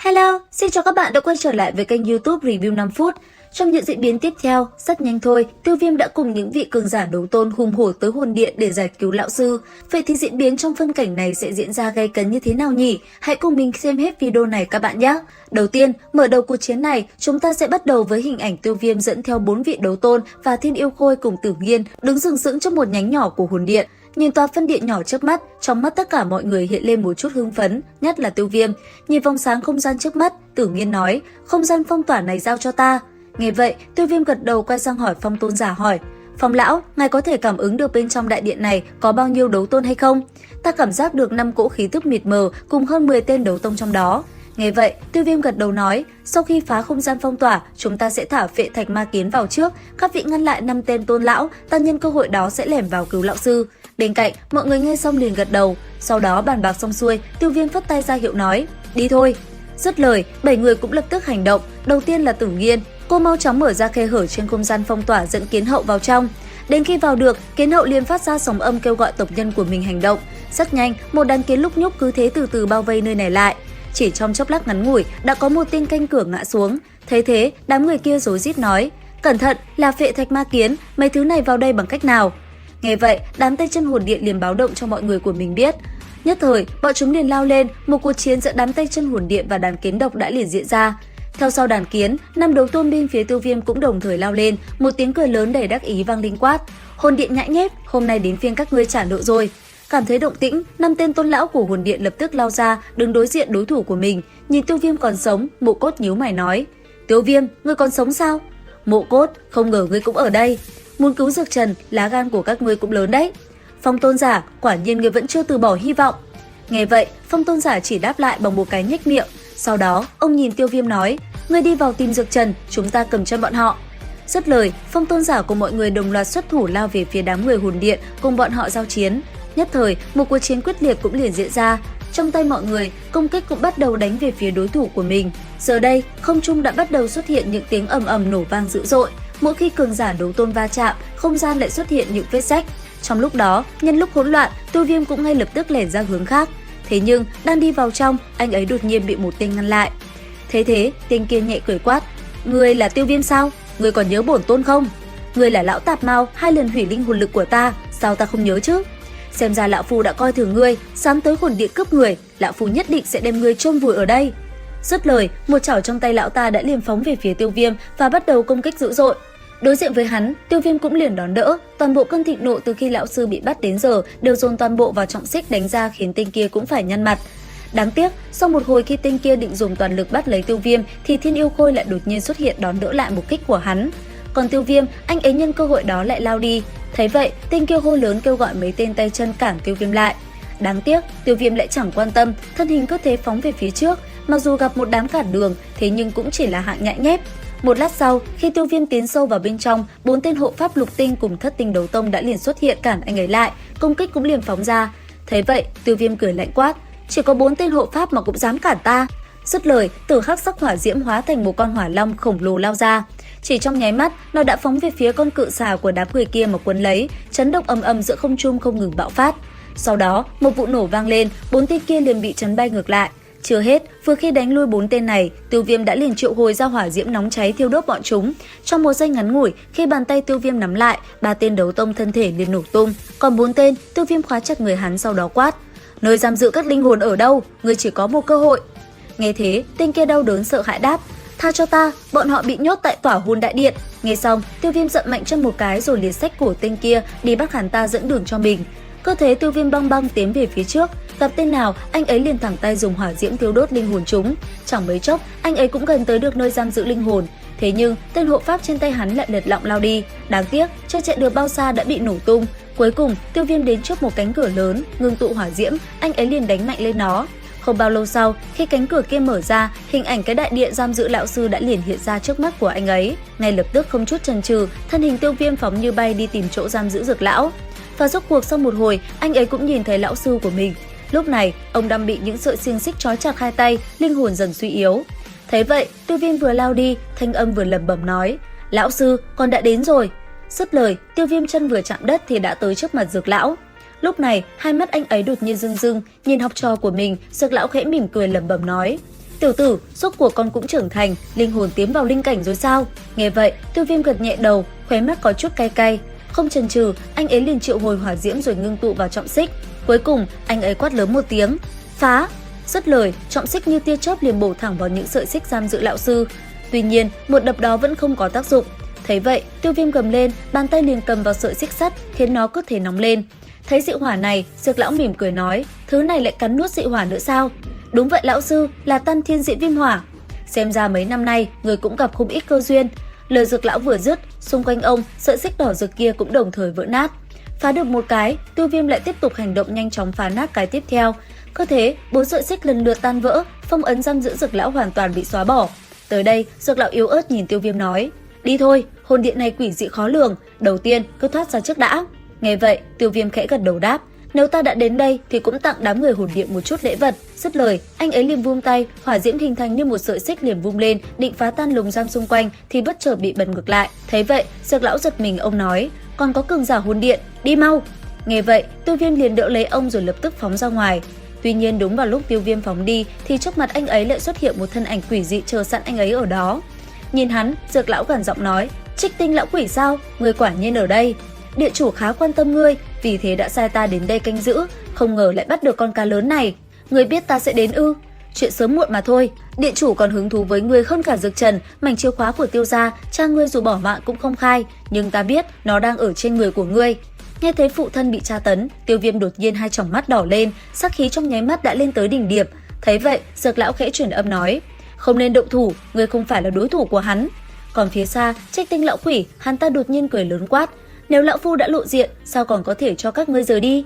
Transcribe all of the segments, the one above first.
Hello, xin chào các bạn đã quay trở lại với kênh YouTube Review 5 phút. Trong những diễn biến tiếp theo, rất nhanh thôi, Tiêu Viêm đã cùng những vị cường giả đấu tôn hùng hổ tới hồn điện để giải cứu lão sư. Vậy thì diễn biến trong phân cảnh này sẽ diễn ra gay cấn như thế nào nhỉ? Hãy cùng mình xem hết video này các bạn nhé. Đầu tiên, mở đầu cuộc chiến này, chúng ta sẽ bắt đầu với hình ảnh Tiêu Viêm dẫn theo 4 vị đấu tôn và Thiên Yêu Khôi cùng Tử Nghiên đứng sừng sững trong một nhánh nhỏ của hồn điện. Nhìn tòa phân điện nhỏ trước mắt, trong mắt tất cả mọi người hiện lên một chút hưng phấn, nhất là Tiêu Viêm. Nhìn vòng sáng không gian trước mắt, Tử Nghiên nói, không gian phong tỏa này giao cho ta. Nghe vậy, Tiêu Viêm gật đầu quay sang hỏi Phong Tôn giả hỏi, Phong lão, ngài có thể cảm ứng được bên trong đại điện này có bao nhiêu đấu tôn hay không? Ta cảm giác được 5 cỗ khí tức mịt mờ cùng hơn 10 tên đấu tông trong đó. Nghe vậy, Tiêu Viêm gật đầu nói, sau khi phá không gian phong tỏa, chúng ta sẽ thả phệ thạch ma kiến vào trước, các vị ngăn lại 5 tên tôn lão, ta nhân cơ hội đó sẽ lẻn vào cứu lão sư. Bên cạnh, mọi người nghe xong liền gật đầu, sau đó bàn bạc xong xuôi, Tiêu Viêm phất tay ra hiệu nói, đi thôi. Dứt lời, 7 người cũng lập tức hành động, đầu tiên là Tử Nghiên, cô mau chóng mở ra khe hở trên không gian phong tỏa dẫn Kiến Hậu vào trong. Đến khi vào được, Kiến Hậu liền phát ra sóng âm kêu gọi tộc nhân của mình hành động. Rất nhanh, một đàn kiến lúc nhúc cứ thế từ từ bao vây nơi này lại. Chỉ trong chốc lát ngắn ngủi, đã có một tên canh cửa ngã xuống. Thấy thế, đám người kia rối rít nói, cẩn thận, là phệ thạch ma kiến, mấy thứ này vào đây bằng cách nào? Nghe vậy, đám tay chân hồn điện liền báo động cho mọi người của mình biết. Nhất thời, bọn chúng liền lao lên, một cuộc chiến giữa đám tay chân hồn điện và đàn kiến độc đã liền diễn ra. Theo sau đàn kiến, 5 đấu tôn bên phía Tiêu Viêm cũng đồng thời lao lên, một tiếng cười lớn đầy đắc ý vang linh quát. Hồn điện nhãi nhép, hôm nay đến phiên các ngươi trả nợ rồi. Cảm thấy động tĩnh, 5 tên tôn lão của hồn điện lập tức lao ra, đứng đối diện đối thủ của mình. Nhìn Tiêu Viêm còn sống, Mộ Cốt nhíu mày nói, Tiêu Viêm, ngươi còn sống sao? Mộ Cốt, không ngờ ngươi cũng ở đây. Muốn cứu Dược Trần, lá gan của các ngươi cũng lớn đấy. Phong Tôn giả, quả nhiên ngươi vẫn chưa từ bỏ hy vọng. Nghe vậy, Phong Tôn giả chỉ đáp lại bằng một cái nhếch miệng. Sau đó, ông nhìn Tiêu Viêm nói, ngươi đi vào tìm Dược Trần, chúng ta cầm chân bọn họ. Dứt lời, Phong Tôn giả của mọi người đồng loạt xuất thủ lao về phía đám người hồn điện cùng bọn họ giao chiến. Nhất thời, một cuộc chiến quyết liệt cũng liền diễn ra. Trong tay mọi người, công kích cũng bắt đầu đánh về phía đối thủ của mình. Giờ đây, không trung đã bắt đầu xuất hiện những tiếng ầm ầm nổ vang dữ dội. Mỗi khi cường giả đấu tôn va chạm, không gian lại xuất hiện những vết rách. Trong lúc đó, nhân lúc hỗn loạn, Tiêu Viêm cũng ngay lập tức lẻn ra hướng khác. Thế nhưng, đang đi vào trong, anh ấy đột nhiên bị một tên ngăn lại. Thế, tên kia nhẹ cười quát, ngươi là Tiêu Viêm sao? Ngươi còn nhớ bổn tôn không? Ngươi là lão tạp mao 2 lần hủy linh hồn lực của ta, sao ta không nhớ chứ? Xem ra lão phu đã coi thường ngươi, dám tới hồn điện cướp người, lão phu nhất định sẽ đem ngươi chôn vùi ở đây. Dứt lời, một chảo trong tay lão ta đã liền phóng về phía Tiêu Viêm và bắt đầu công kích dữ dội. Đối diện với hắn, Tiêu Viêm cũng liền đón đỡ, toàn bộ cơn thịnh nộ từ khi lão sư bị bắt đến giờ đều dồn toàn bộ vào trọng xích đánh ra khiến tên kia cũng phải nhăn mặt. Đáng tiếc, sau một hồi khi tên kia định dùng toàn lực bắt lấy Tiêu Viêm thì Thiên Yêu Khôi lại đột nhiên xuất hiện đón đỡ lại một kích của hắn. Còn Tiêu Viêm, anh ấy nhân cơ hội đó lại lao đi. Thấy vậy, tên kia hô lớn kêu gọi mấy tên tay chân cản Tiêu Viêm lại. Đáng tiếc, Tiêu Viêm lại chẳng quan tâm, thân hình cứ thế phóng về phía trước. Mặc dù gặp một đám cản đường, thế nhưng cũng chỉ là hạng nhãi nhép. Một lát sau, khi Tiêu Viêm tiến sâu vào bên trong, 4 tên hộ pháp lục tinh cùng thất tinh đấu tông đã liền xuất hiện cản anh ấy lại, công kích cũng liền phóng ra. Thấy vậy, Tiêu Viêm cười lạnh quát, chỉ có 4 tên hộ pháp mà cũng dám cản ta. Dứt lời, tử hắc sắc hỏa diễm hóa thành một con hỏa long khổng lồ lao ra. Chỉ trong nháy mắt, nó đã phóng về phía con cự xà của đám người kia mà quấn lấy, chấn động ầm ầm giữa không trung không ngừng bạo phát. Sau đó, một vụ nổ vang lên, 4 tên kia liền bị chấn bay ngược lại. Chưa hết, vừa khi đánh lui 4 tên này, Tiêu Viêm đã liền triệu hồi ra hỏa diễm nóng cháy thiêu đốt bọn chúng. Trong một giây ngắn ngủi, khi bàn tay Tiêu Viêm nắm lại, 3 tên đấu tông thân thể liền nổ tung, còn 4 tên, Tiêu Viêm khóa chặt người hắn sau đó quát, nơi giam giữ các linh hồn ở đâu, ngươi chỉ có một cơ hội. Nghe thế, tên kia đau đớn sợ hãi đáp, tha cho ta, bọn họ bị nhốt tại tỏa hồn đại điện. Nghe xong, Tiêu Viêm giận mạnh chân một cái rồi liền xách cổ tên kia đi bắt hắn ta dẫn đường cho mình. Cơ thế Tiêu Viêm băng băng tiến về phía trước, gặp tên nào, anh ấy liền thẳng tay dùng hỏa diễm thiêu đốt linh hồn chúng. Chẳng mấy chốc, anh ấy cũng gần tới được nơi giam giữ linh hồn. Thế nhưng, tên hộ pháp trên tay hắn lại lật lọng lao đi. Đáng tiếc, chưa chạy được bao xa đã bị nổ tung. Cuối cùng, Tiêu Viêm đến trước một cánh cửa lớn, ngưng tụ hỏa diễm, anh ấy liền đánh mạnh lên nó. Không bao lâu sau, khi cánh cửa kia mở ra, hình ảnh cái đại điện giam giữ lão sư đã liền hiện ra trước mắt của anh ấy. Ngay lập tức không chút chần chừ, thân hình Tiêu Viêm phóng như bay đi tìm chỗ giam giữ Dược lão. Và rốt cuộc sau một hồi, anh ấy cũng nhìn thấy lão sư của mình. Lúc này, ông đang bị những sợi xiềng xích trói chặt hai tay, linh hồn dần suy yếu. Thấy vậy, Tiêu Viêm vừa lao đi, thanh âm vừa lẩm bẩm nói, lão sư, con đã đến rồi. Dứt lời, Tiêu Viêm chân vừa chạm đất thì đã tới trước mặt Dược lão. Lúc này, hai mắt anh ấy đột nhiên rưng rưng, nhìn học trò của mình, Dược lão khẽ mỉm cười lẩm bẩm nói, Tiểu tử, rốt cuộc con cũng trưởng thành, linh hồn tiến vào linh cảnh rồi sao? Nghe vậy, Tiêu Viêm gật nhẹ đầu, khóe mắt có chút cay cay. Không chần chừ, anh ấy liền triệu hồi hỏa diễm rồi ngưng tụ vào trọng xích. Cuối cùng, anh ấy quát lớn một tiếng, phá! Dứt lời, trọng xích như tia chớp liền bổ thẳng vào những sợi xích giam giữ lão sư. Tuy nhiên, một đập đó vẫn không có tác dụng. Thấy vậy, Tiêu Viêm gầm lên, bàn tay liền cầm vào sợi xích sắt, khiến nó cứ thế nóng lên. Thấy dị hỏa này, Dược lão mỉm cười nói, thứ này lại cắn nuốt dị hỏa nữa sao? Đúng vậy lão sư, là Tam Thiên Diễn Viêm Hỏa. Xem ra mấy năm nay, người cũng gặp không ít cơ duyên. Lời Dược lão vừa dứt, xung quanh ông, sợi xích đỏ rực kia cũng đồng thời vỡ nát. Phá được một cái, Tiêu Viêm lại tiếp tục hành động nhanh chóng phá nát cái tiếp theo. Cứ thế, 4 sợi xích lần lượt tan vỡ, phong ấn giam giữ Dược lão hoàn toàn bị xóa bỏ. Tới đây, Dược lão yếu ớt nhìn Tiêu Viêm nói, đi thôi, hồn điện này quỷ dị khó lường, đầu tiên cứ thoát ra trước đã. Nghe vậy, Tiêu Viêm khẽ gật đầu đáp, nếu ta đã đến đây thì cũng tặng đám người hồn điện một chút lễ vật. Dứt lời, anh ấy liền vung tay, hỏa diễm hình thành như một sợi xích liền vung lên, định phá tan lồng giam xung quanh thì bất chợt bị bật ngược lại. Thấy vậy, Dược lão giật mình, ông nói, còn có cường giả hồn điện, đi mau. Nghe vậy, Tiêu Viêm liền đỡ lấy ông rồi lập tức phóng ra ngoài. Tuy nhiên đúng vào lúc Tiêu Viêm phóng đi thì trước mặt anh ấy lại xuất hiện một thân ảnh quỷ dị chờ sẵn anh ấy ở đó. Nhìn hắn, Dược lão gần giọng nói, Trích Tinh lão quỷ sao, người quả nhiên ở đây. Địa chủ khá quan tâm ngươi, vì thế đã sai ta đến đây canh giữ, không ngờ lại bắt được con cá lớn này. Ngươi biết ta sẽ đến ư? Chuyện sớm muộn mà thôi. Địa chủ còn hứng thú với ngươi hơn cả Dược Trần, mảnh chìa khóa của Tiêu gia, cha ngươi dù bỏ mạng cũng không khai, nhưng ta biết nó đang ở trên người của ngươi. Nghe thấy phụ thân bị tra tấn, Tiêu Viêm đột nhiên hai tròng mắt đỏ lên, sát khí trong nháy mắt đã lên tới đỉnh điểm. Thấy vậy, Dược lão khẽ chuyển âm nói, không nên động thủ, ngươi không phải là đối thủ của hắn. Còn phía xa, Trích Tinh lão quỷ, hắn ta đột nhiên cười lớn quát, nếu lão phu đã lộ diện, sao còn có thể cho các ngươi rời đi?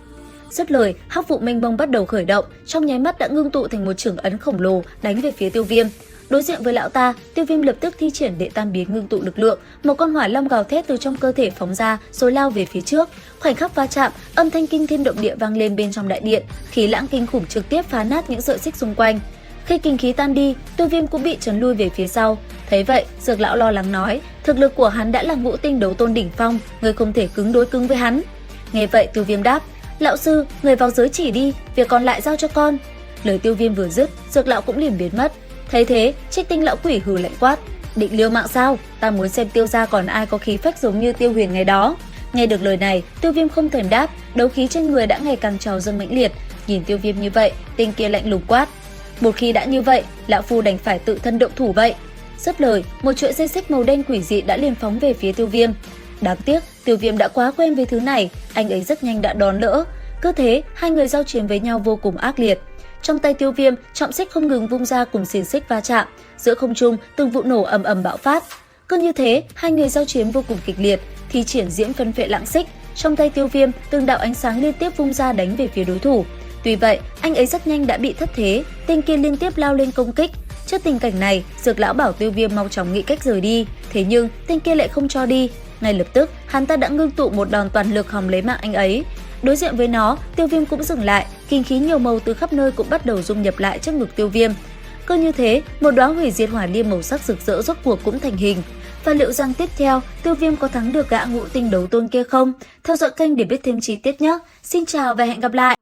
Dứt lời, hắc vụ mênh mông bắt đầu khởi động, trong nháy mắt đã ngưng tụ thành một chưởng ấn khổng lồ đánh về phía Tiêu Viêm. Đối diện với lão ta, Tiêu Viêm lập tức thi triển đệ tam biến ngưng tụ lực lượng, một con hỏa long gào thét từ trong cơ thể phóng ra rồi lao về phía trước. Khoảnh khắc va chạm, âm thanh kinh thiên động địa vang lên bên trong đại điện, khí lãng kinh khủng trực tiếp phá nát những sợi xích xung quanh. Khi kinh khí tan đi, Tiêu Viêm cũng bị trấn lui về phía sau. Thấy vậy, Dược lão lo lắng nói, thực lực của hắn đã là ngũ tinh đấu tôn đỉnh phong, người không thể cứng đối cứng với hắn. Nghe vậy, Tiêu Viêm đáp, lão sư, người vào giới chỉ đi, việc còn lại giao cho con. Lời Tiêu Viêm vừa dứt, Dược lão cũng liền biến mất. Thấy thế, Trích Tinh lão quỷ hừ lạnh quát, định liều mạng sao? Ta muốn xem Tiêu gia còn ai có khí phách giống như Tiêu Huyền ngày đó. Nghe được lời này, Tiêu Viêm không thèm đáp, đấu khí trên người đã ngày càng trào dâng mãnh liệt. Nhìn Tiêu Viêm như vậy, tên kia lạnh lùng quát, một khi đã như vậy, lão phu đành phải tự thân động thủ vậy. Dứt lời, một chuỗi dây xích màu đen quỷ dị đã liền phóng về phía Tiêu Viêm. Đáng tiếc, Tiêu Viêm đã quá quen với thứ này, anh ấy rất nhanh đã đón đỡ. Cứ thế, hai người giao chiến với nhau vô cùng ác liệt. Trong tay Tiêu Viêm, trọng xích không ngừng vung ra cùng xiềng xích va chạm, giữa không trung từng vụ nổ ầm ầm bạo phát. Cứ như thế, hai người giao chiến vô cùng kịch liệt, thi triển diễm phân phệ lãng xích. Trong tay Tiêu Viêm, từng đạo ánh sáng liên tiếp vung ra đánh về phía đối thủ. Tuy vậy, anh ấy rất nhanh đã bị thất thế, tên kia liên tiếp lao lên công kích. Trước tình cảnh này, Dược lão bảo Tiêu Viêm mau chóng nghĩ cách rời đi, thế nhưng tên kia lại không cho đi. Ngay lập tức, hắn ta đã ngưng tụ một đòn toàn lực hòng lấy mạng anh ấy. Đối diện với nó, Tiêu Viêm cũng dừng lại, kinh khí nhiều màu từ khắp nơi cũng bắt đầu dung nhập lại trước ngực Tiêu Viêm. Cứ như thế, một đóa hủy diệt hỏa liêm màu sắc rực rỡ rốt cuộc cũng thành hình. Và liệu rằng tiếp theo, Tiêu Viêm có thắng được gã ngũ tinh đấu tôn kia không? Theo dõi kênh để biết thêm chi tiết nhé. Xin chào và hẹn gặp lại!